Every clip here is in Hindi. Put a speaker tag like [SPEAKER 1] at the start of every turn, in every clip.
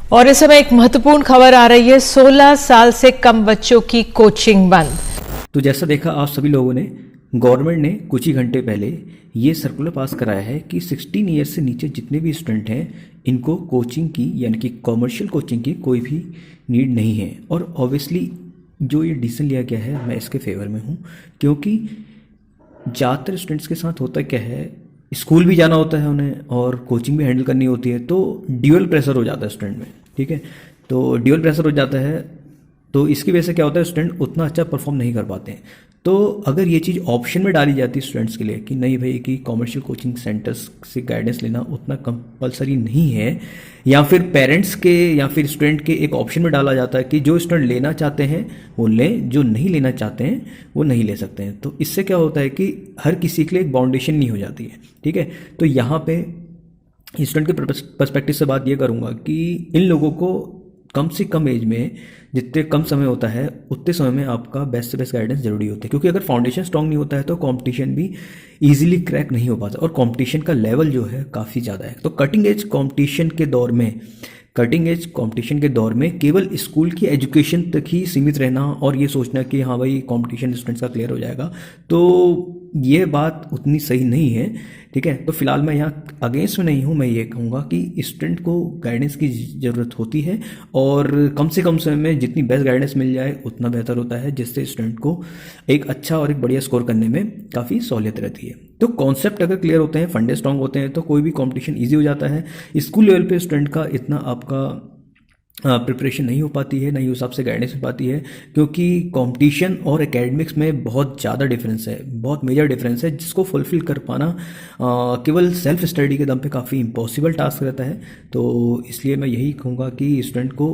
[SPEAKER 1] और इस समय एक महत्वपूर्ण खबर आ रही है, 16 साल से कम बच्चों की कोचिंग बंद।
[SPEAKER 2] तो जैसा देखा आप सभी लोगों ने, गवर्नमेंट ने कुछ ही घंटे पहले ये सर्कुलर पास कराया है कि 16 ईयर्स से नीचे जितने भी स्टूडेंट हैं इनको कोचिंग की यानी कि कॉमर्शियल कोचिंग की कोई भी नीड नहीं है। और ऑब्वियसली जो ये डिसीजन लिया गया है मैं इसके फेवर में हूँ, क्योंकि ज़्यादातर स्टूडेंट्स के साथ होता क्या है, स्कूल भी जाना होता है उन्हें और कोचिंग भी हैंडल करनी होती है, तो ड्यूअल प्रेशर हो जाता है स्टूडेंट में। ठीक है, तो ड्यूअल प्रेशर हो जाता है, तो इसकी वजह से क्या होता है, स्टूडेंट उतना अच्छा परफॉर्म नहीं कर पाते हैं। तो अगर ये चीज़ ऑप्शन में डाली जाती है स्टूडेंट्स के लिए कि नहीं भाई कि कॉमर्शियल कोचिंग सेंटर्स से गाइडेंस लेना उतना कंपलसरी नहीं है, या फिर पेरेंट्स के या फिर स्टूडेंट के एक ऑप्शन में डाला जाता है कि जो स्टूडेंट लेना चाहते हैं वो लें, जो नहीं लेना चाहते हैं वो नहीं ले सकते हैं, तो इससे क्या होता है कि हर किसी के लिए एक बाउंडेशन नहीं हो जाती है। ठीक है, तो यहाँ पे स्टूडेंट के पर्सपेक्टिव से बात ये करूँगा कि इन लोगों को कम से कम एज में जितने कम समय होता है उतने समय में आपका बेस्ट से बेस्ट गाइडेंस जरूरी होता है, क्योंकि अगर फाउंडेशन स्ट्रांग नहीं होता है तो कंपटीशन भी इजीली क्रैक नहीं हो पाता और कंपटीशन का लेवल जो है काफ़ी ज़्यादा है। तो कटिंग एज कंपटीशन के दौर में केवल स्कूल की एजुकेशन तक ही सीमित रहना और ये सोचना कि हाँ भाई कंपटीशन स्टूडेंट्स का क्लियर हो जाएगा, तो ये बात उतनी सही नहीं है। ठीक है, तो फिलहाल मैं यहाँ अगेंस्ट में नहीं हूँ, मैं ये कहूँगा कि स्टूडेंट को गाइडेंस की ज़रूरत होती है और कम से कम समय में जितनी बेस्ट गाइडेंस मिल जाए उतना बेहतर होता है, जिससे स्टूडेंट को एक अच्छा और एक बढ़िया स्कोर करने में काफ़ी सहूलियत रहती है। तो कॉन्सेप्ट अगर क्लियर होते हैं, फंडे स्ट्रांग होते हैं, तो कोई भी कंपटीशन ईजी हो जाता है। स्कूल लेवल पे स्टूडेंट का इतना आपका प्रिपरेशन नहीं हो पाती है, नहीं उस हिसाब से गाइडेंस हो पाती है, क्योंकि कंपटीशन और एकेडमिक्स में बहुत ज़्यादा डिफरेंस है, बहुत मेजर डिफरेंस है, जिसको फुलफिल कर पाना केवल सेल्फ स्टडी के दम पे काफ़ी इम्पॉसिबल टास्क रहता है। तो इसलिए मैं यही कहूँगा कि स्टूडेंट को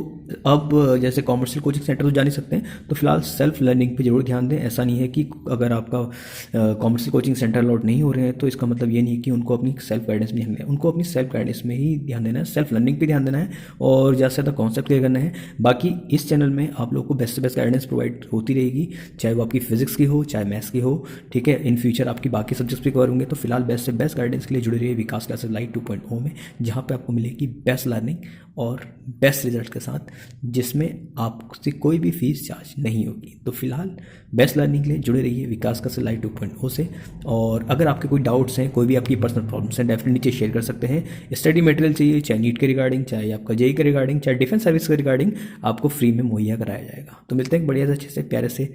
[SPEAKER 2] अब जैसे कॉमर्शियल कोचिंग सेंटर तो जा नहीं सकते हैं, तो फिलहाल सेल्फ लर्निंग पे जरूर ध्यान दें। ऐसा नहीं है कि अगर आपका कॉमर्शियल कोचिंग सेंटर अलॉट नहीं हो रहे हैं तो इसका मतलब ये नहीं है कि उनको अपनी सेल्फ गाइडेंस में ध्यान देना है, उनको अपनी सेल्फ गाइडेंस में ही ध्यान देना है, सेल्फ लर्निंग पे ध्यान देना है और ज़्यादा से ज़्यादा कॉन्सेप्ट क्लियर करना है। बाकी इस चैनल में आप लोग को बेस्ट से बेस्ट गाइडेंस प्रोवाइड होती रहेगी, चाहे वो आपकी फिजिक्स की हो चाहे मैथ्स की हो। ठीक है, इन फ्यूचर आपकी बाकी सब्जेक्ट्स भी कवर होंगे, तो फिलहाल बेस्ट से बेस्ट गाइडेंस के लिए जुड़े रहिए विकास क्लासेस लाइव 2.0 में, जहाँ पे आपको मिलेगी बेस्ट लर्निंग और बेस्ट रिजल्ट के साथ, जिसमें आपसे कोई भी फीस चार्ज नहीं होगी। तो फिलहाल बेस्ट लर्निंग के लिए जुड़े रहिए विकास क्लासेस लाइव 2.0 से। और अगर आपके कोई डाउट्स हैं, कोई भी आपकी पर्सनल प्रॉब्लम्स हैं, डेफिनेटली नीचे शेयर कर सकते हैं। स्टडी मटेरियल चाहिए, चाहे नीट के रिगार्डिंग, चाहे आपका जेई के रिगार्डिंग, चाहे डिफेंस सर्विस के रिगार्डिंग, आपको फ्री में मुहैया कराया जाएगा। तो मिलते हैं एक बढ़िया से अच्छे से प्यारे से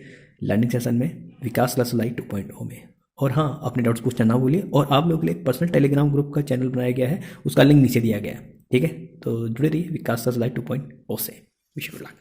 [SPEAKER 2] लर्निंग सेशन में विकास क्लास लाइव 2.0 में। और हाँ, अपने डाउट्स पूछना ना भूलिए। और आप लोग के लिए एक पर्सनल टेलीग्राम ग्रुप का चैनल बनाया गया है, उसका लिंक नीचे दिया गया है। ठीक है, तो जुड़े रहिए विकास क्लास लाइव 2.0 से। Wish you luck.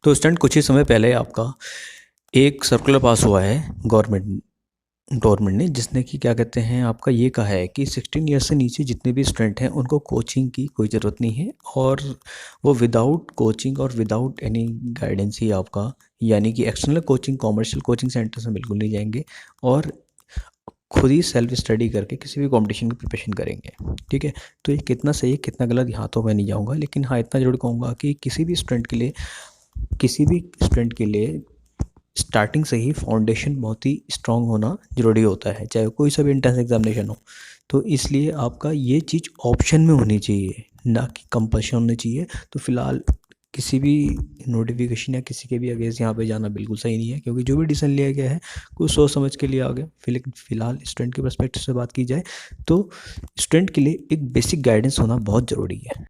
[SPEAKER 3] तो स्टूडेंट कुछ ही समय पहले आपका एक सर्कुलर पास हुआ है गवर्नमेंट ने, जिसने कि क्या कहते हैं आपका ये कहा है कि 16 ईयर्स से नीचे जितने भी स्टूडेंट हैं उनको कोचिंग की कोई ज़रूरत नहीं है, और वो विदाउट कोचिंग और विदाउट एनी गाइडेंस ही आपका यानी कि external coaching commercial coaching centres में बिल्कुल नहीं जाएंगे। और खुद ही सेल्फ स्टडी करके किसी भी कंपटीशन की प्रिपरेशन करेंगे, ठीक है। तो ये कितना सही है कितना गलत यहाँ तो मैं नहीं जाऊँगा, लेकिन हाँ इतना ज़रूर कहूँगा कि किसी भी स्टूडेंट के लिए स्टार्टिंग से ही फाउंडेशन बहुत ही स्ट्रांग होना ज़रूरी होता है, चाहे कोई सा भी एंट्रेंस एग्जामिनेशन हो। तो इसलिए आपका ये चीज़ ऑप्शन में होनी चाहिए, ना कि कंपल्शन होनी चाहिए। तो फिलहाल किसी भी नोटिफिकेशन या किसी के भी अगेंस्ट यहाँ पे जाना बिल्कुल सही नहीं है, क्योंकि जो भी डिसीजन लिया गया है कुछ सोच समझ के लिया गया। फिलहाल स्टूडेंट के पर्सपेक्टिव से बात की जाए तो स्टूडेंट के लिए एक बेसिक गाइडेंस होना बहुत ज़रूरी है।